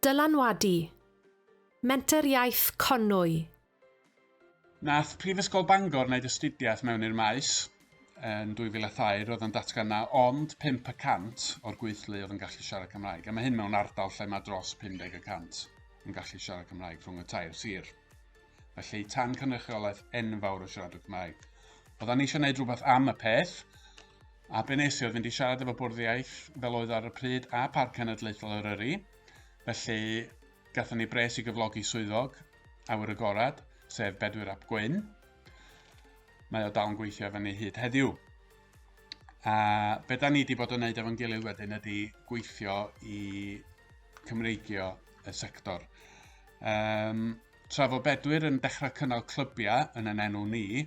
DYLANWADU. Menter Iaith Conwy. Nath Prifysgol Bangor wneud astudiaeth mewn i'r maes yn 2002 roedd yn datgan na ond 5% o'r gweithlu oedd yn gallu siarad Cymraeg. A mae hyn mewn ardal lle mae dros 50% yn gallu siarad Cymraeg rhwng y tair sir. Felly tan cynrychiolaeth enfawr o siarad o Cymraeg. Oeddan ni eisiau gwneud rhywbeth am y peth, a be nes i oedd fynd i siarad efo bwrdd iaith fel oedd ar y pryd a Parc Cenedlaethol Eryri. Felly gathon ni bres i gyflogi swyddog Awr agorad, sef Bedwyr ap Gwyn. Mae o dal yn gweithio efo ni hyd heddiw. A be da ni wedi bod yn gwneud efo'n gilydd wedyn ydy gweithio i Cymreigio y sector. Tra fo Bedwyr yn dechrau cynnal clybiau yn yn enw ni,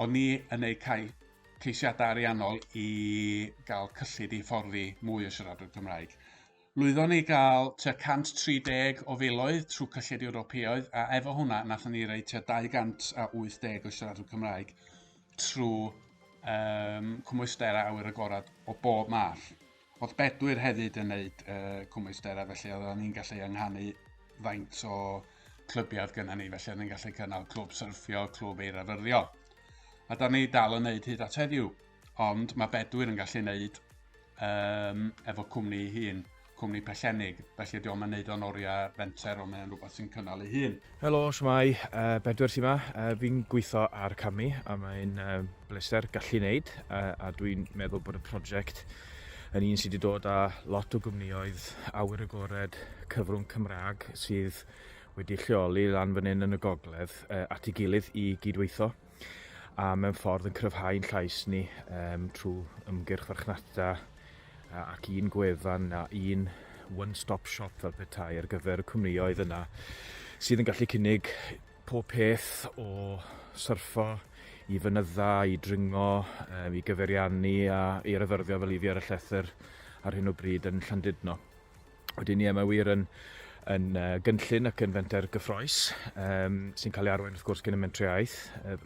o'n ni yn gwneud ceisiadau ariannol i gael cyllid i fforddi mwy o siaradwyr Cymraeg. Lwyddon ni gael tua 130 o filoedd trwy cyllid Ewropeaidd, a efo hwnna nathon ni roi tua 280 o siaradwyr Cymraeg trwy cwmwystera Awr agorad o bob math. Oedd Bedwyr hefyd yn gwneud cwmwystera, felly oedden ni'n gallu ynghannu faint o clybiad gyda ni, felly oedden ni'n gallu cynnal clwb syrffio, clwb eirafyrddio. A da ni dal yn gwneud hyd at heddiw, ond mae Bedwyr yn gallu gwneud efo cwmni hun, cwmni pellenig, felly diolch yn gwneud o'n oriau fenter, ond mae'n rhywbeth sy'n cynnal ei hun. Helo, shwmai, Bedwyr sy'n yma. Fi'n gweithio ar CAMU, a mae'n bleser gallu wneud, a dwi'n meddwl bod y prosiect yn un sydd wedi dod â lot o gwmnioedd Awr agored cyfrwng Cymraeg sydd wedi lleoli lan fan hyn yn y gogledd at ei gilydd i gydweithio. A mewn ffordd yn cryfhau'n llais ni trwy ymgyrch farchnata ac un gwefan a un one-stop shop fel petai ar gyfer y cwmnioedd yna sydd yn gallu cynnig pob peth o syrffo i fynydda, i dringo, i gyfeiriannu a i ryfyrddio fel ifi ar y llethyr ar hyn o bryd yn Llandudno. Wedyn ni yma wir yn gynllun ac yn fenter gyffroes sy'n cael ei arwain wrth gwrs gen y Mentrau Iaith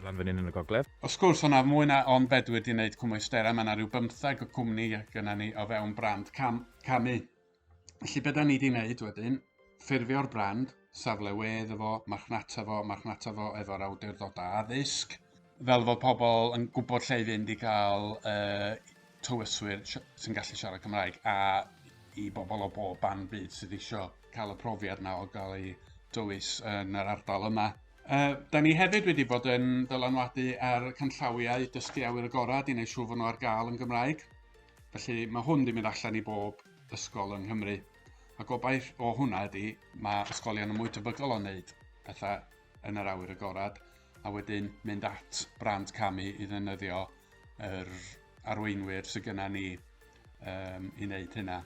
lan fan hyn yn y gogledd. Wrth gwrs, o'na mwy na ond Bedwyr wedi gwneud cwmwystera, mae yna rhyw 15 o cwmni gyda ni o fewn brand CAMU. Felly be da ni wedi gwneud wedyn, ffurfio'r brand, safle wedd efo, marchnata fo efo'r awdurdodau addysg. Fel fod pobl yn gwybod lle i fynd i gael tywyswyr sy'n gallu siarad Cymraeg a i bobl o bob ban byd sydd eisiau cael y profiad yna o gael ei dywys yn yr ardal yma. Da ni hefyd wedi bod yn dylanwadu ar canllawiau dysgu Awr agorad i wneud siŵr fod nhw ar gael yn Gymraeg. Felly mae hwn wedi mynd allan i bob ysgol yng Nghymru. A gobaith o hwnna ydy mae ysgolion yn mwy tebygol o wneud pethau yn yr Awr agorad a wedyn mynd at brand CAMU i ddefnyddio yr arweinwyr sydd gyda ni i wneud hynna.